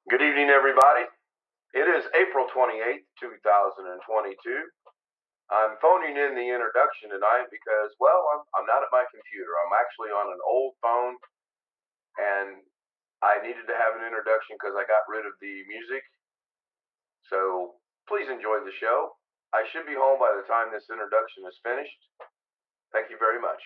Good evening, everybody. It is April 28th, 2022. I'm phoning in the introduction tonight because, well, I'm not at my computer. I'm actually on an old phone, and I needed to have an introduction because I got rid of the music. So please enjoy the show. I should be home by the time this introduction is finished. Thank you very much.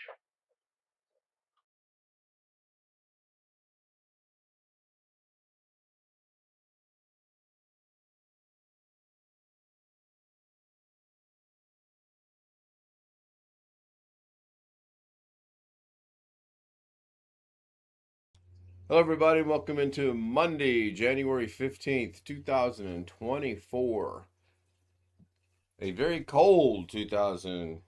Hello, everybody. Welcome into Monday, January 15th, 2024. A very cold January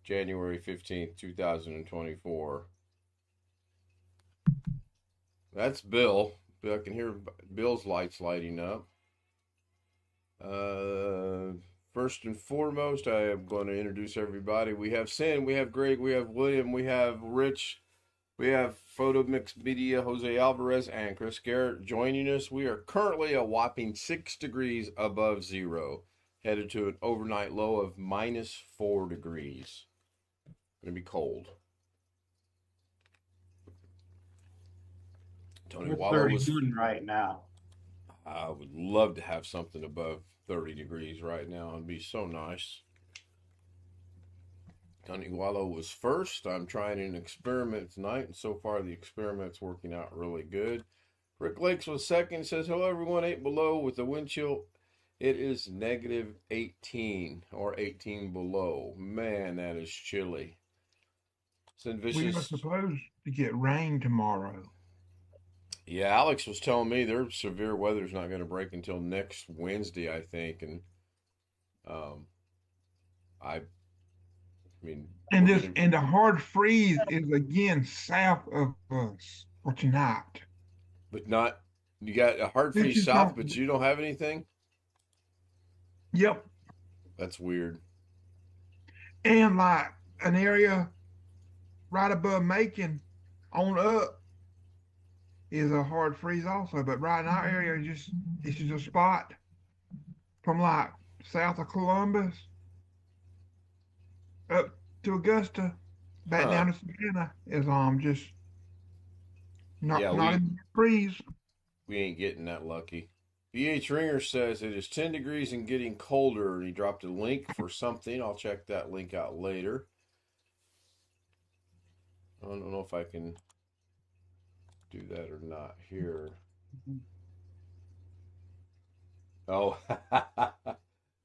15th, 2024. That's Bill. I can hear Bill's lights lighting up. First and foremost, I am going to introduce everybody. We have Sin, we have Greg, we have William, we have Rich, we have Photo Mix Media, Jose Alvarez, and Chris Garrett joining us. We are currently a whopping 6 degrees above zero, headed to an overnight low of -4 degrees. Gonna be cold. Tony We're Wallow was. 31 right now. I would love to have something above 30 degrees right now. It'd be so nice. Tony Wallow was first. I'm trying an experiment tonight, and so far the experiment's working out really good. Rick Lakes was second. Says, hello, everyone. 8 below with the wind chill. It is -18 or 18 below. Man, that is chilly. We are supposed to get rain tomorrow. Yeah, Alex was telling me their severe weather's not going to break until next Wednesday, I think. And I mean, And the hard freeze is again south of us for tonight. But not, you got a hard freeze south, but you don't have anything? Yep. That's weird. And like an area right above Macon on up is a hard freeze also. But right in our area, it's just a spot from like south of Columbus up to Augusta, back down to Savannah is just not in freeze. We ain't getting that lucky. BH Ringer says it is 10 degrees and getting colder, and he dropped a link for something. I'll check that link out later. I don't know if I can do that or not here. Oh,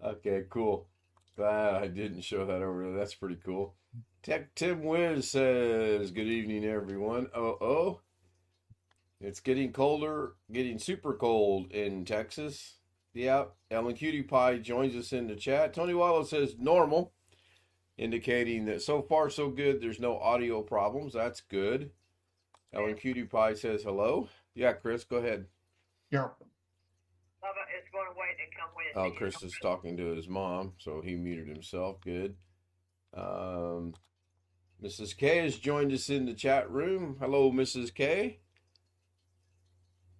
okay, cool. Glad I didn't show that over there. That's pretty cool. Tech Tim Wiz says, good evening, everyone. Oh. It's getting colder, getting super cold in Texas. Yeah, Ellen Cutie Pie joins us in the chat. Tony Wallow says normal, indicating that so far so good. There's no audio problems. That's good. Ellen Cutie Pie says hello. Yeah, Chris, go ahead. Yep. It's going away and come with. Oh, Chris is talking to his mom, so he muted himself. Good. Mrs. K has joined us in the chat room. Hello, Mrs. K.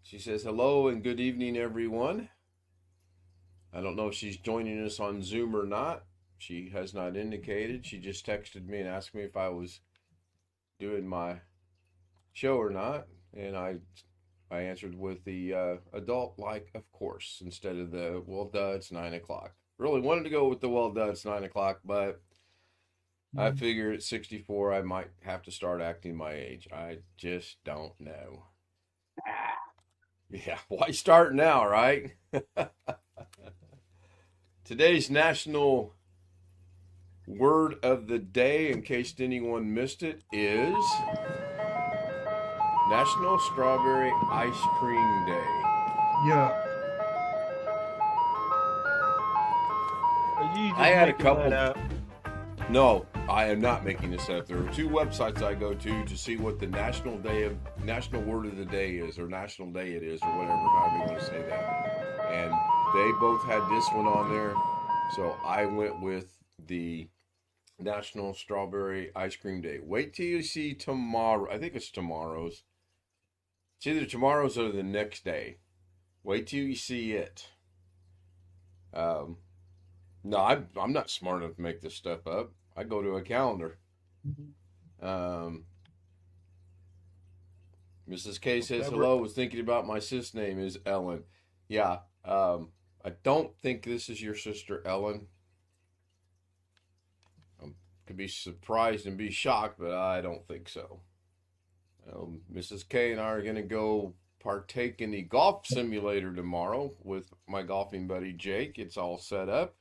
She says hello and good evening, everyone. I don't know if she's joining us on Zoom or not. She has not indicated. She just texted me and asked me if I was doing my show or not. And I answered with the adult-like, of course, instead of the, well, duh, it's 9 o'clock. Really wanted to go with the, well, duh, it's 9 o'clock, but I figure at 64 I might have to start acting my age. I just don't know. Yeah, why start now, right? Today's national word of the day, in case anyone missed it, is National Strawberry Ice Cream Day. Yeah. I had a couple. No, I am not making this up. There are two websites I go to see what the national word of the day is, or national day it is, or whatever, however you want to say that. And they both had this one on there, so I went with the National Strawberry Ice Cream Day. Wait till you see tomorrow. I think it's tomorrow's. It's either tomorrow's or the next day. Wait till you see it. No, I'm not smart enough to make this stuff up. I go to a calendar. Mrs. K says hello. Was thinking about my sis name is Ellen. Yeah. I don't think this is your sister Ellen. I could be surprised and be shocked, but I don't think so. Mrs. K and I are going to go partake in the golf simulator tomorrow with my golfing buddy Jake. It's all set up.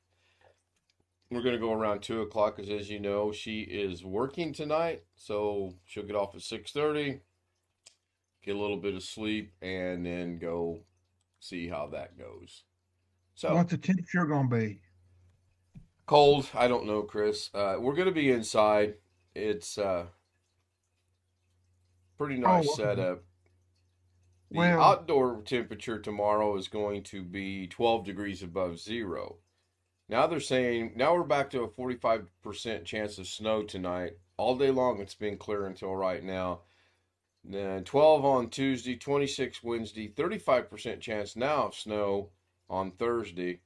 We're going to go around 2 o'clock because, as you know, she is working tonight. So she'll get off at 6:30, get a little bit of sleep, and then go see how that goes. So, what's the temperature going to be? Cold. I don't know, Chris. We're going to be inside. It's pretty nice setup. The outdoor temperature tomorrow is going to be 12 degrees above zero. Now they're saying, now we're back to a 45% chance of snow tonight. All day long it's been clear until right now. Then 12 on Tuesday, 26 Wednesday, 35% chance now of snow on Thursday.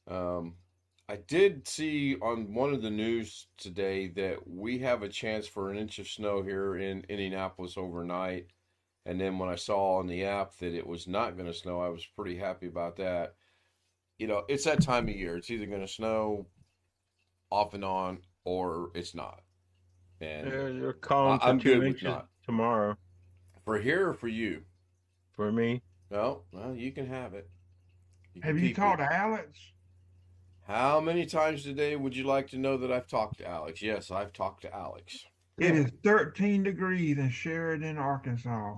I did see on one of the news today that we have a chance for an inch of snow here in Indianapolis overnight. And then when I saw on the app that it was not going to snow, I was pretty happy about that. You know, it's that time of year. It's either going to snow off and on or it's not. And you're calling for I'm 2 good with inches not. tomorrow. For here or for you? For me. Well, you can have it. Have you talked to Alex? How many times today would you like to know that I've talked to Alex? Yes, I've talked to Alex. It is 13 degrees in Sheridan, Arkansas.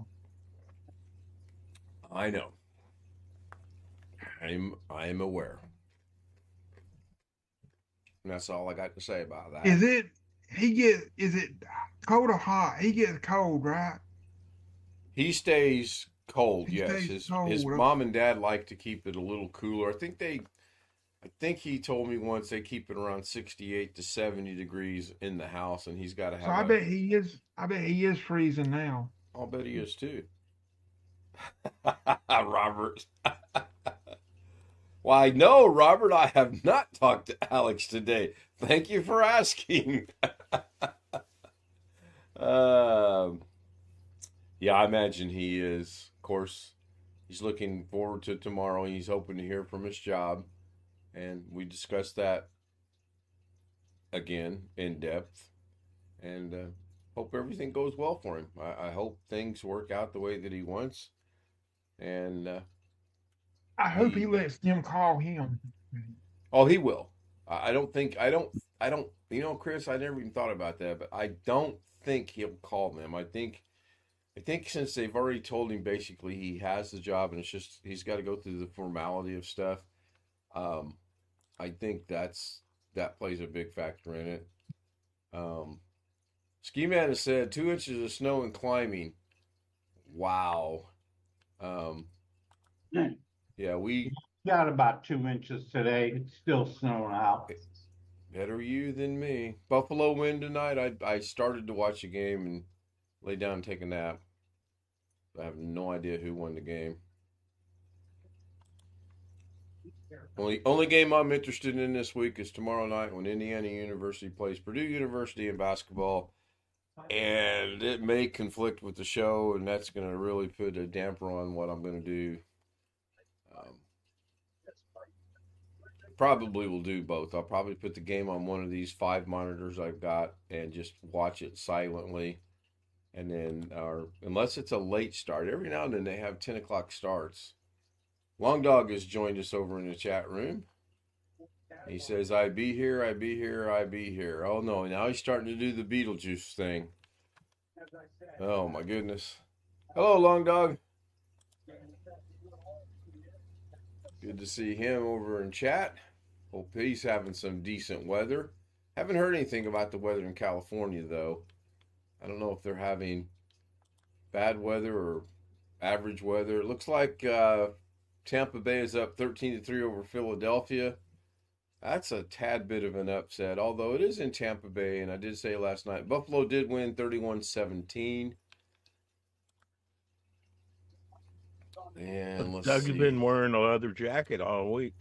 I know. I am aware. And that's all I got to say about that. Is it cold or hot? He gets cold, right? He stays cold, He yes. stays cold. His mom and dad like to keep it a little cooler. I think he told me once they keep it around 68 to 70 degrees in the house, and he's got to have. So I bet he is freezing now. I'll bet he is too. Robert. Why, no, Robert, I have not talked to Alex today. Thank you for asking. Yeah, I imagine he is. Of course, he's looking forward to tomorrow. He's hoping to hear from his job. And we discussed that again in depth. And hope everything goes well for him. I hope things work out the way that he wants. And I hope he lets them call him. Oh, he will. I don't, you know, Chris, I never even thought about that, but I don't think he'll call them. I think since they've already told him basically he has the job and it's just, he's got to go through the formality of stuff. I think that plays a big factor in it. Ski Man has said 2 inches of snow and climbing. Wow. Yeah, we got about 2 inches today. It's still snowing out. Better you than me. Buffalo win tonight. I started to watch the game and lay down and take a nap. I have no idea who won the game. Only game I'm interested in this week is tomorrow night when Indiana University plays Purdue University in basketball. And it may conflict with the show, and that's going to really put a damper on what I'm going to do. Probably will do both. I'll probably put the game on one of these 5 monitors I've got and just watch it silently. And then, unless it's a late start, every now and then they have 10 o'clock starts. Long Dog has joined us over in the chat room. He says, I be here, I be here, I be here. Oh no, now he's starting to do the Beetlejuice thing. Oh my goodness. Hello, Long Dog. Good to see him over in chat. Hope he's having some decent weather. Haven't heard anything about the weather in California, though. I don't know if they're having bad weather or average weather. It looks like Tampa Bay is up 13-3 over Philadelphia. That's a tad bit of an upset, although it is in Tampa Bay, and I did say last night, Buffalo did win 31-17. And let's Doug's see. been wearing a leather jacket all week.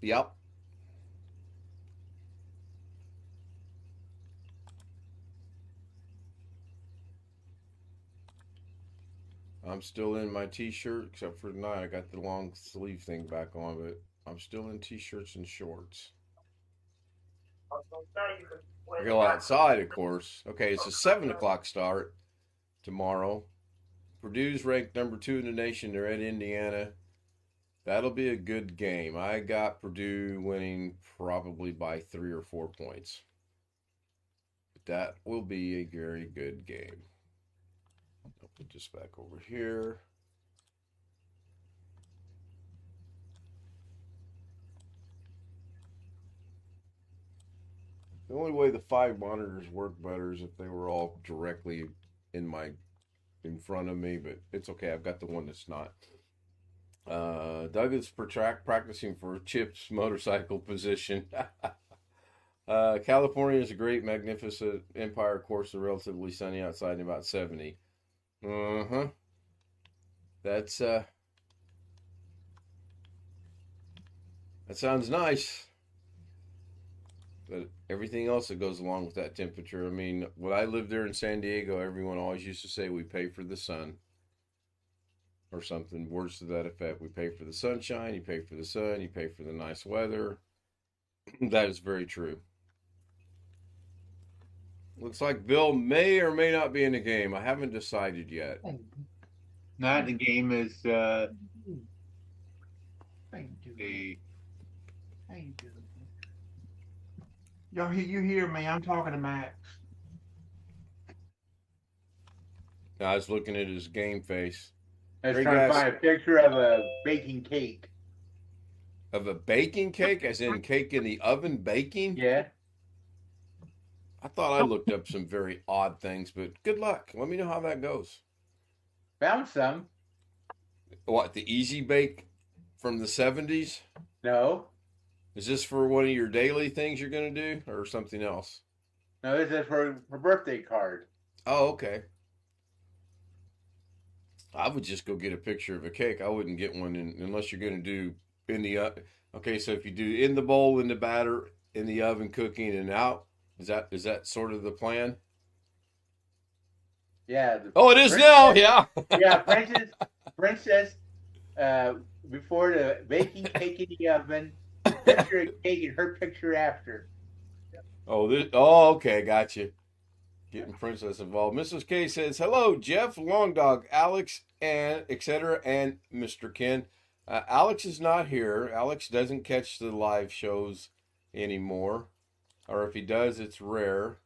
Yep. I'm still in my t-shirt, except for tonight. I got the long sleeve thing back on, but I'm still in t-shirts and shorts. I go outside, of course. Okay, it's a 7 o'clock start tomorrow. Purdue's ranked number 2 in the nation. They're at Indiana. That'll be a good game. I got Purdue winning probably by 3 or 4 points. But that will be a very good game. I'll put this back over here. The only way the 5 monitors work better is if they were all directly in front of me, but it's okay. I've got the one that's not. Doug is practicing for Chip's motorcycle position. California is a great, magnificent empire course, relatively sunny outside and about 70. That's that sounds nice. But everything else that goes along with that temperature. I mean, when I lived there in San Diego, everyone always used to say we pay for the sun. Or something, words to that effect. We pay for the sunshine, you pay for the sun, you pay for the nice weather. That is very true. Looks like Bill may or may not be in the game. I haven't decided yet. Not the game is the You hear me? I'm talking to Max. I was looking at his game face. I was Great trying to guys. find a picture of a baking cake. Of a baking cake, as in cake in the oven baking? Yeah. I thought I looked up some very odd things, but good luck. Let me know how that goes. Found some. What, the Easy Bake from the 70s? No. Is this for one of your daily things you're going to do or something else? No, this is for her birthday card. Oh, okay. I would just go get a picture of a cake. I wouldn't get one unless you're going to do in the okay, so if you do in the bowl, in the batter, in the oven, cooking and out, is that sort of the plan? Yeah. Oh, it is now. Yeah. Yeah, princess. Before the baking cake in the oven, picture of cake and her picture after. Oh, okay, gotcha. Getting princess involved. Mrs. K says, hello, Jeff, Long Dog, Alex, and etc. and Mr. Ken. Alex is not here. Alex doesn't catch the live shows anymore. Or if he does, it's rare.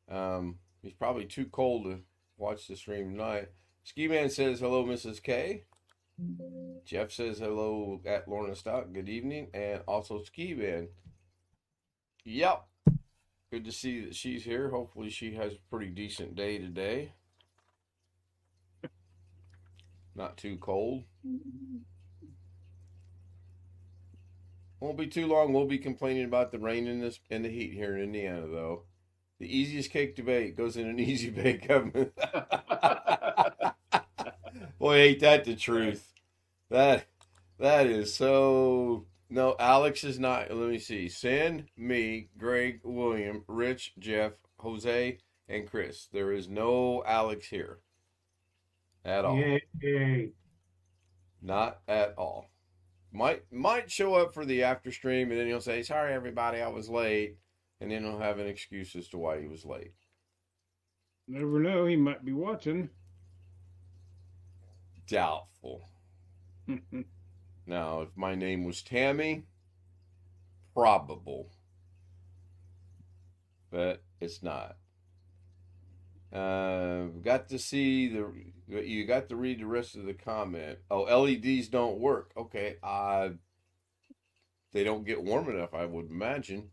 He's probably too cold to watch the stream tonight. Ski Man says, hello, Mrs. K. Jeff says, hello at Lorna Stock. Good evening. And also Ski Man. Yep. Good to see that she's here. Hopefully she has a pretty decent day today. Not too cold. Won't be too long. We'll be complaining about the rain and the heat here in Indiana, though. The easiest cake to bake goes in an easy bake oven. Boy, ain't that the truth? That is so. No, Alex is not. Let me see. Send me, Greg, William, Rich, Jeff, Jose, and Chris. There is no Alex here at all. Yay. Not at all. Might show up for the after stream, and then he'll say, sorry, everybody, I was late. And then he'll have an excuse as to why he was late. Never know, he might be watching. Doubtful. Now, if my name was Tammy, probable. But it's not. Got to see you got to read the rest of the comment. Oh, LEDs don't work. Okay. They don't get warm enough, I would imagine.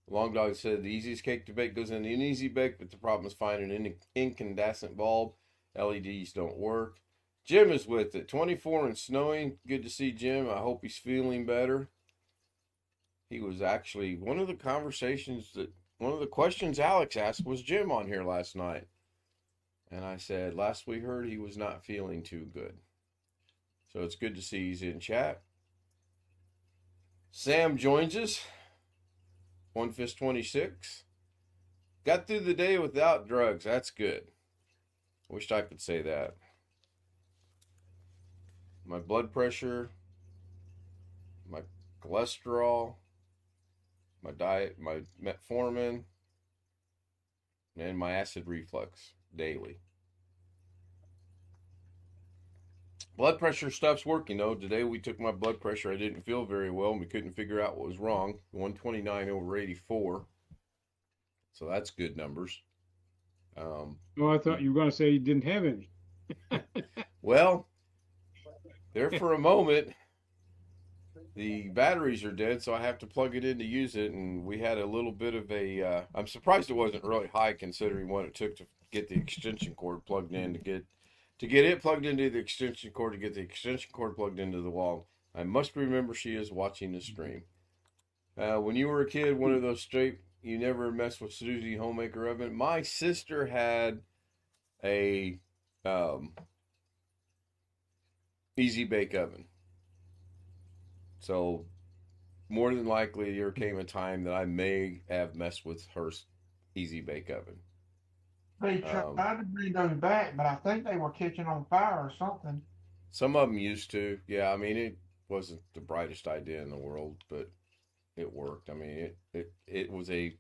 Long Dog said the easiest cake to bake goes in an easy bake, but the problem is finding an incandescent bulb. LEDs don't work. Jim is with it. 24 and snowing. Good to see Jim. I hope he's feeling better. He was actually one of the questions Alex asked was Jim on here last night. And I said, last we heard, he was not feeling too good. So it's good to see he's in chat. Sam joins us. One Fist 26. Got through the day without drugs. That's good. Wished I could say that. My blood pressure, my cholesterol, my diet, my metformin, and my acid reflux daily. Blood pressure stuff's working though. Today we took my blood pressure. I didn't feel very well and we couldn't figure out what was wrong. 129/84. So that's good numbers. Oh, I thought you were going to say you didn't have any. Well, there for a moment, the batteries are dead, so I have to plug it in to use it. And we had a little bit of a, I'm surprised it wasn't really high considering what it took to get the extension cord plugged in to get it plugged into the extension cord, to get the extension cord plugged into the wall. I must remember she is watching the stream. When you were a kid, one of those straight, you never mess with Susie homemaker oven. My sister had a easy bake oven. So more than likely there came a time that I may have messed with her easy bake oven. They tried to bring those back, but I think they were catching on fire or something. Some of them used to. Yeah, I mean, it wasn't the brightest idea in the world, but it worked. I mean, it was a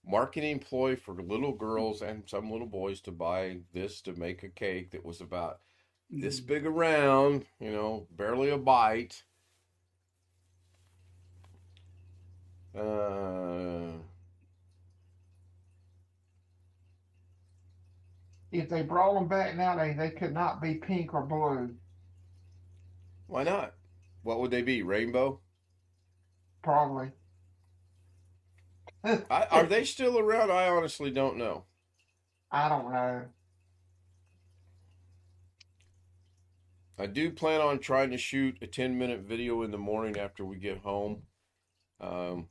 marketing ploy for little girls and some little boys to buy this to make a cake that was about this big around, you know, barely a bite. If they brought them back nowadays, they could not be pink or blue. Why not? What would they be? Rainbow? Probably. Are they still around? I honestly don't know. I don't know. I do plan on trying to shoot a 10-minute video in the morning after we get home. I'm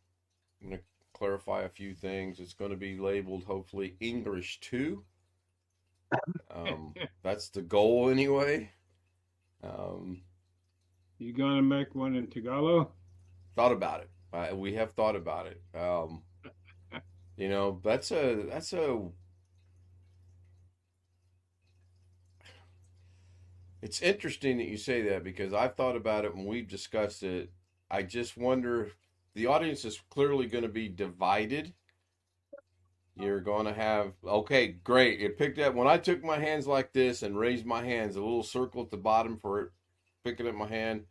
going to clarify a few things. It's going to be labeled, hopefully, Engrish 2. That's the goal anyway. You going to make one in Tagalog? Thought about it. We have thought about it. You know, that's a it's interesting that you say that because I've thought about it when we've discussed it. I just wonder, the audience is clearly going to be divided. You're going to have, okay, great. It picked up, when I took my hands like this and raised my hands, a little circle at the bottom for it, picking up my hand,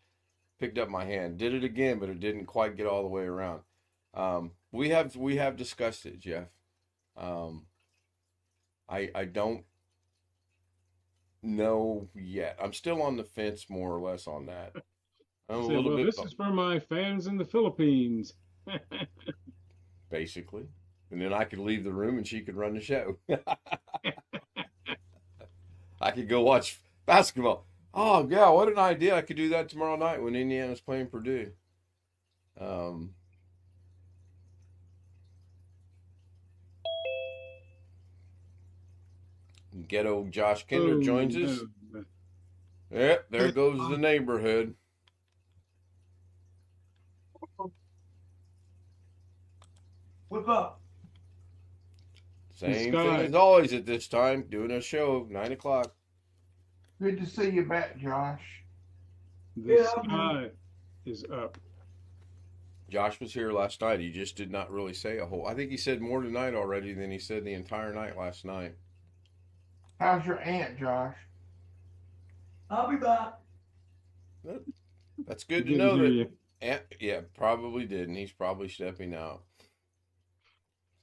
picked up my hand. Did it again, but it didn't quite get all the way around. We have discussed it, Jeff. I don't know yet. I'm still on the fence more or less on that. This is for my fans in the Philippines. Basically. And then I could leave the room and she could run the show. I could go watch basketball. Oh, yeah, what an idea. I could do that tomorrow night when Indiana's playing Purdue. Ghetto Josh Kinder joins us. Yep, there goes the neighborhood. What's up? Same thing as always at this time, doing a show, 9 o'clock. Good to see you back, Josh. The sky is up. Josh was here last night. He just did not really say a whole. I think he said more tonight already than he said the entire night last night. How's your aunt, Josh? I'll be back. That's good to know that. Aunt, yeah, probably did, and he's probably stepping out.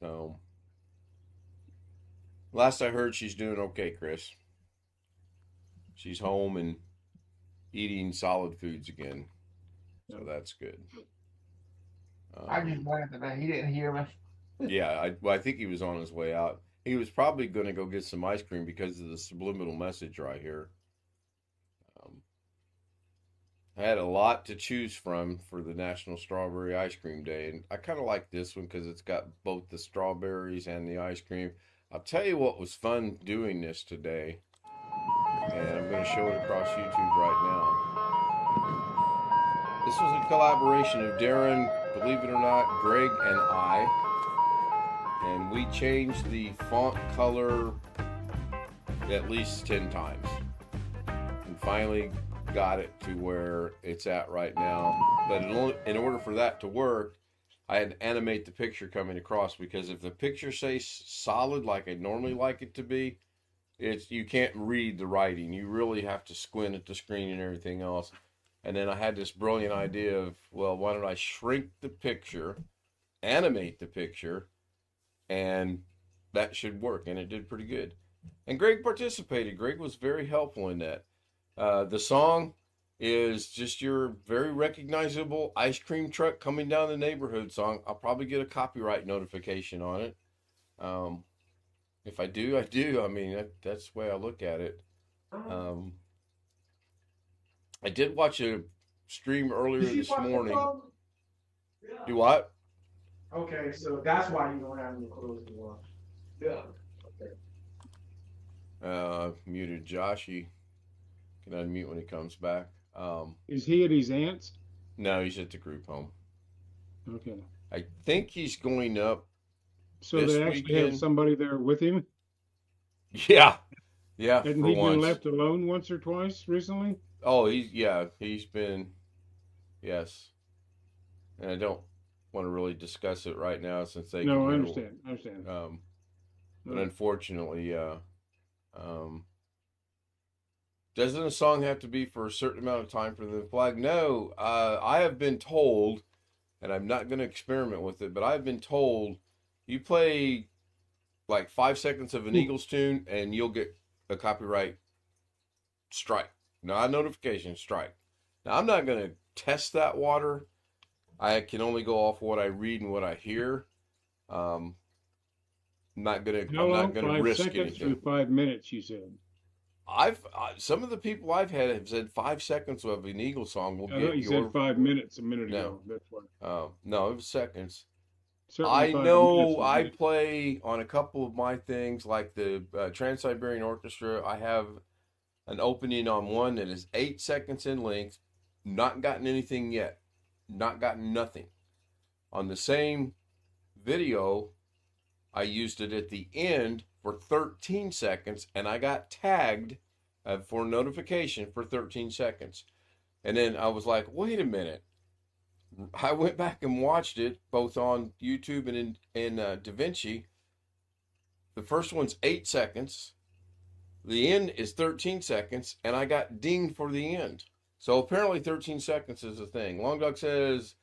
So, last I heard, she's doing okay, Chris. She's home and eating solid foods again. So that's good. I just went today. He didn't hear me. Yeah, I think he was on his way out. He was probably going to go get some ice cream because of the subliminal message right here. I had a lot to choose from for the National Strawberry Ice Cream Day, and I kind of like this one because it's got both the strawberries and the ice cream. I'll tell you what was fun doing this today, and I'm going to show it across YouTube right now. This was a collaboration of Darren, believe it or not, Greg, and I, and we changed the font color at least 10 times, and finally got it to where it's at right now. But in order for that to work, I had to animate the picture coming across, because if the picture stays solid like I normally like it to be, you can't read the writing. You really have to squint at the screen and everything else. And then I had this brilliant idea of, well, why don't I shrink the picture, animate the picture, and that should work. And it did pretty good. And Greg participated. Greg was very helpful in that. The song is just your very recognizable ice cream truck coming down the neighborhood song. I'll probably get a copyright notification on it. If I do, I do. I mean, that's the way I look at it. I did watch a stream earlier this morning. Yeah. Do what? Okay, so that's why you don't have any clothes to wash. Yeah. Okay. Muted Josh. He can unmute when he comes back. Is he at his aunt's? No, he's at the group home. Okay. I think he's going up. So This they actually weekend. have somebody there with him? Yeah. Yeah, Hadn't for he once. been left alone once or twice recently? Oh, he's been, yes. And I don't want to really discuss it right now since they No, I can understand. I understand. but unfortunately, doesn't a song have to be for a certain amount of time for the flag? No, I have been told, and I'm not going to experiment with it, but I've been told you play like 5 seconds of an Eagles tune and you'll get a copyright strike. Not a notification, strike. Now, I'm not going to test that water. I can only go off what I read and what I hear. I'm not going How long? to 5 risk seconds anything. or 5 minutes, you said? Some of the people I've had have said 5 seconds of an Eagle song will I get thought you your. said 5 minutes a minute No. ago. That's why. No, it was seconds. Certainly I 5 minutes know would I be- play on a couple of my things, like the Trans-Siberian Orchestra. I have an opening on one that is 8 seconds in length. Not gotten anything yet. Not gotten nothing. On the same video, I used it at the end for 13 seconds, and I got tagged for notification for 13 seconds. And then I was like, wait a minute. I went back and watched it both on YouTube and in DaVinci. The first one's 8 seconds. The end is 13 seconds, and I got dinged for the end. So apparently 13 seconds is a thing. Long Dog says,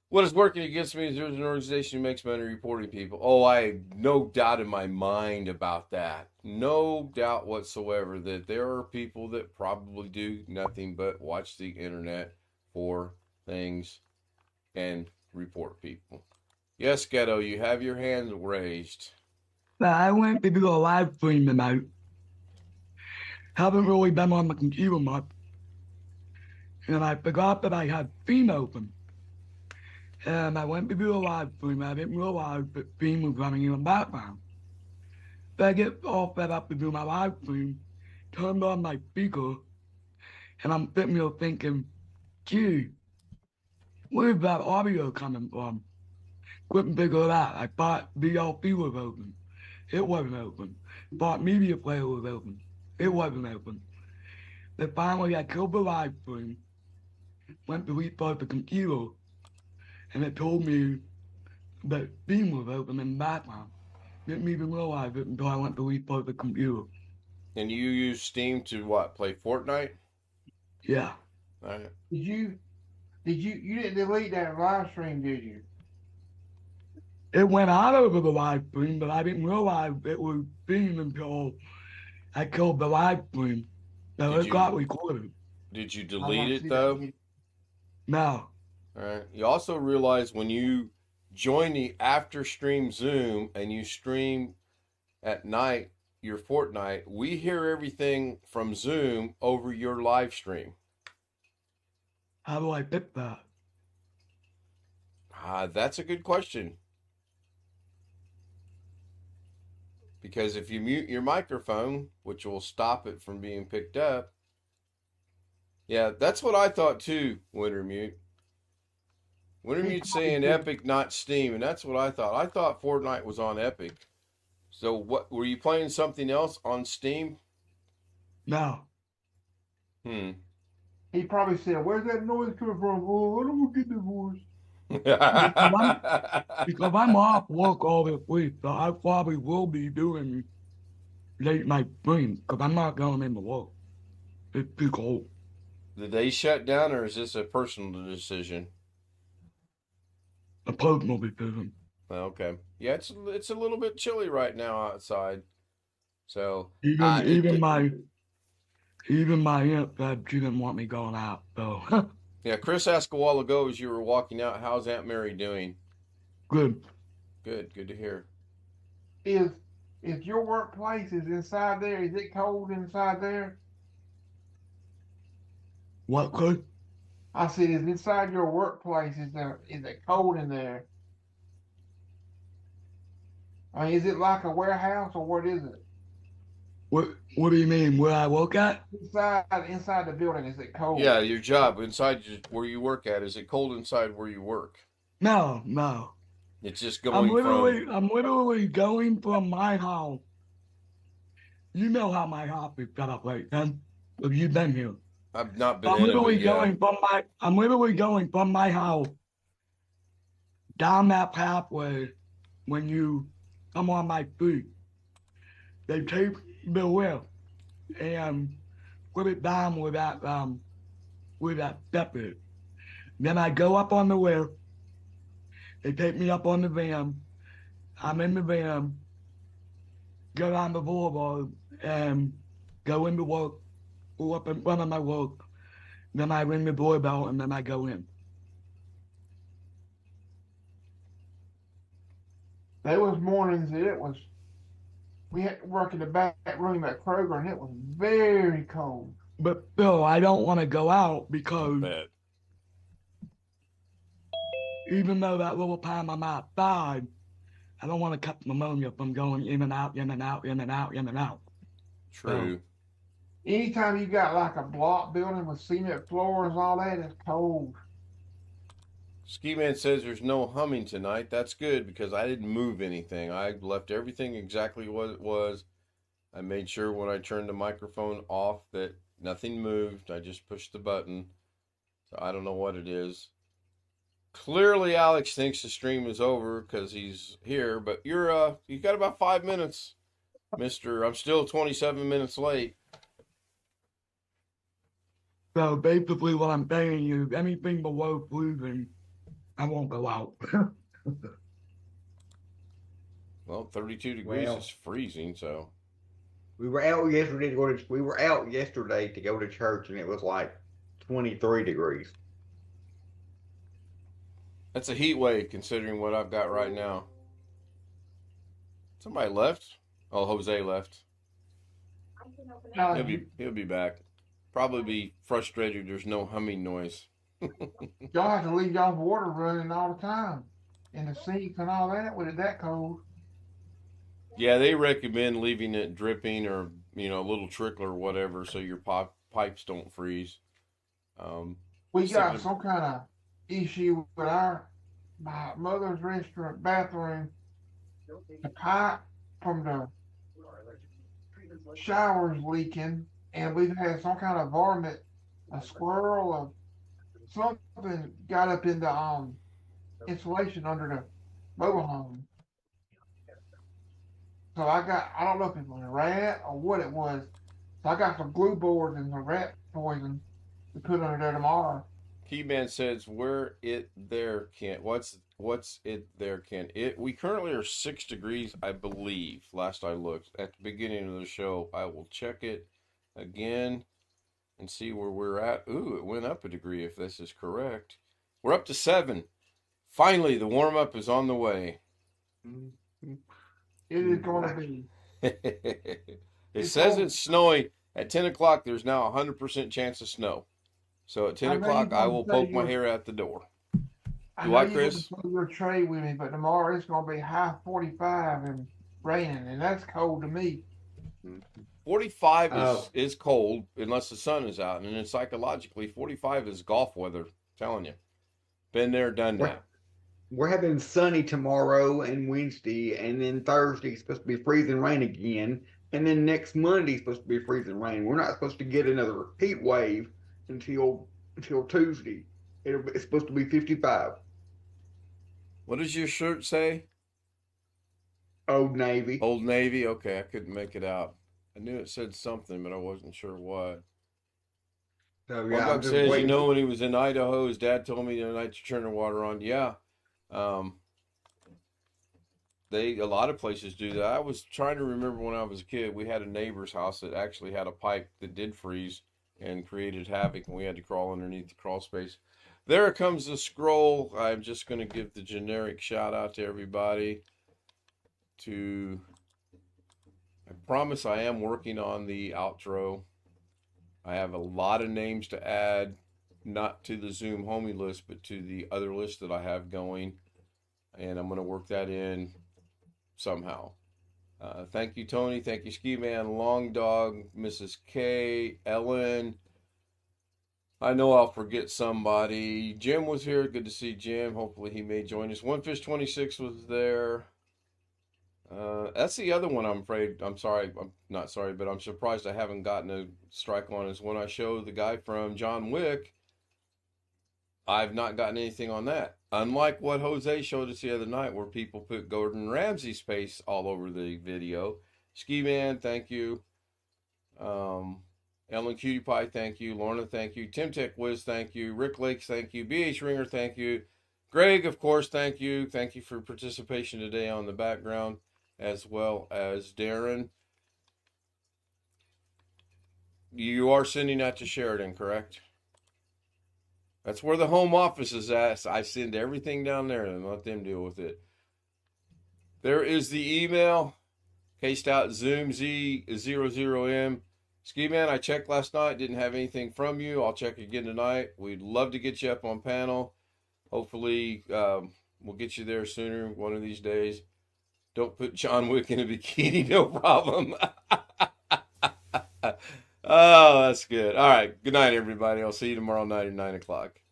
what is working against me is there's an organization who makes money reporting people. Oh, I have no doubt in my mind about that. No doubt whatsoever that there are people that probably do nothing but watch the internet for things and report people. Yes, Ghetto, you have your hand raised. I went to do a live stream tonight. Haven't really been on the computer much. And I forgot that I had Steam open. And I went to do a live stream. I didn't realize that Steam was running in the background. So I get all set up to do my live stream, turned on my speaker, and I'm sitting here thinking, gee, where's that audio coming from? Couldn't figure it out. I thought VLC was open. It wasn't open. Thought Media Player was open. It wasn't open. Then finally I killed the live stream, went to restart the computer, and it told me that Steam was open in the background. Didn't even realize it until I went to restart the computer. And you use Steam to what? Play Fortnite? Yeah. All right. You didn't delete that live stream, did you? It went out over the live stream, but I didn't realize it was Steam until I killed the live stream. So Did it you- got recorded. Did you I delete wanna it see though? that. No. All right. You also realize when you join the after stream Zoom and you stream at night your Fortnite, we hear everything from Zoom over your live stream. How do I fix that? That's a good question. Because if you mute your microphone, which will stop it from being picked up. Yeah, that's what I thought too, Wintermute. Wintermute's saying Epic, not Steam, and that's what I thought. I thought Fortnite was on Epic. So what, were you playing something else on Steam? No. He probably said, "Where's that noise coming from? Oh, I don't want to get the voice." Because I'm off work all this week, so I probably will be doing late night streams because I'm not going into work. It's too cold. Did they shut down, or is this a personal decision? A personal decision. Okay. Yeah, it's a little bit chilly right now outside. So even my aunt said she didn't want me going out. So yeah, Chris asked a while ago as you were walking out, how's Aunt Mary doing? Good. Good to hear. If your workplace is inside there, is it cold inside there? What, Chris? I said, is inside your workplace, is it cold in there? I mean, is it like a warehouse or what is it? What do you mean? Where I work at? Inside the building, is it cold? Yeah, your job where you work at. Is it cold inside where you work? No. It's just going I'm literally going from my house. You know how my house is set up, right, then? Have you been here? I've not been I'm literally going from my house down that pathway. When you come on my feet, they take the lift and put it down where that step is. Then I go up on the lift. They take me up on the van. I'm in the van, go down the boulevard and go into work, go up in front of my work. Then I ring the doorbell and then I go in. There was mornings that we had to work in the back room at Kroger and it was very cold. But Bill, I don't want to go out because even though that little time I'm outside, I don't want to catch pneumonia from going in and out, in and out, in and out, in and out. True. So, anytime you got like a block building with cement floors and all that, it's cold. Ski Man says there's no humming tonight. That's good because I didn't move anything. I left everything exactly what it was. I made sure when I turned the microphone off that nothing moved. I just pushed the button. So I don't know what it is. Clearly Alex thinks the stream is over because he's here, but you got about 5 minutes, mister. I'm still 27 minutes late. So basically what I'm saying is anything below freezing, I won't go out. Well, 32 degrees is freezing, so. We were out yesterday to go to church, and it was like 23 degrees. That's a heat wave considering what I've got right now. Somebody left? Oh, Jose left. He'll be back. Probably be frustrated there's no humming noise. Y'all have to leave y'all's water running all the time in the sinks and all that with it that cold. Yeah, they recommend leaving it dripping or, a little trickle or whatever so your pipes don't freeze. We got some kind of issue with my mother's restaurant bathroom. The pipe from the shower's leaking, and we've had some kind of varmint, a squirrel, or something got up in the insulation under the mobile home. So I don't know if it was a rat or what it was. So I got some glue boards and some rat poison to put under there tomorrow. Keyman says, "Where it there, Kent? What's it there, Kent? We currently are 6 degrees, I believe. Last I looked at the beginning of the show. I will check it again and see where we're at. Ooh, it went up a degree if this is correct. We're up to 7. Finally, the warm up is on the way. It is going to be. It says it's snowing at 10 o'clock. There's now a 100% chance of snow. So at 10 o'clock, I will poke my hair out the door. Do I, Chris? Your trade with me, but tomorrow it's going to be high 45 and raining, and that's cold to me. 45 is cold unless the sun is out, and then psychologically, 45 is golf weather. I'm telling you, been there, done that. We're having sunny tomorrow and Wednesday, and then Thursday it's supposed to be freezing rain again, and then next Monday it's supposed to be freezing rain. We're not supposed to get another heat wave until Tuesday. It's supposed to be 55. What does your shirt say? Old Navy. Old Navy. Okay, I couldn't make it out. I knew it said something, but I wasn't sure what. So yeah, I'm says, you know, when he was in Idaho, his dad told me the night to turn the water on. Yeah. A lot of places do that. I was trying to remember when I was a kid, we had a neighbor's house that actually had a pipe that did freeze and created havoc, and we had to crawl underneath the crawl space. There comes the scroll. I'm just going to give the generic shout out to everybody. I promise I am working on the outro. I have a lot of names to add, not to the Zoom homie list, but to the other list that I have going. And I'm going to work that in somehow. Thank you, Tony. Thank you, Ski Man, Long Dog, Mrs. K, Ellen. I know I'll forget somebody. Jim was here. Good to see Jim. Hopefully he may join us. One Fish 26 was there. That's the other one I'm not sorry, but I'm surprised I haven't gotten a strike on is when I show the guy from John Wick. I've not gotten anything on that. Unlike what Jose showed us the other night where people put Gordon Ramsay's face all over the video. Ski Man, thank you. Ellen Cutie Pie, thank you. Lorna, thank you. Tim Tech Wiz, thank you. Rick Lakes, thank you. BH Ringer, thank you. Greg, of course, thank you. Thank you for participation today on the background, as well as Darren. You are sending that to Sheridan, correct? That's where the home office is at. I send everything down there and let them deal with it. There is the email, KStoutZoomZ00M. Ski Man, I checked last night, didn't have anything from you. I'll check again tonight. We'd love to get you up on panel. Hopefully, we'll get you there sooner, one of these days. Don't put John Wick in a bikini, no problem. Oh, that's good. All right. Good night, everybody. I'll see you tomorrow night at 9 o'clock.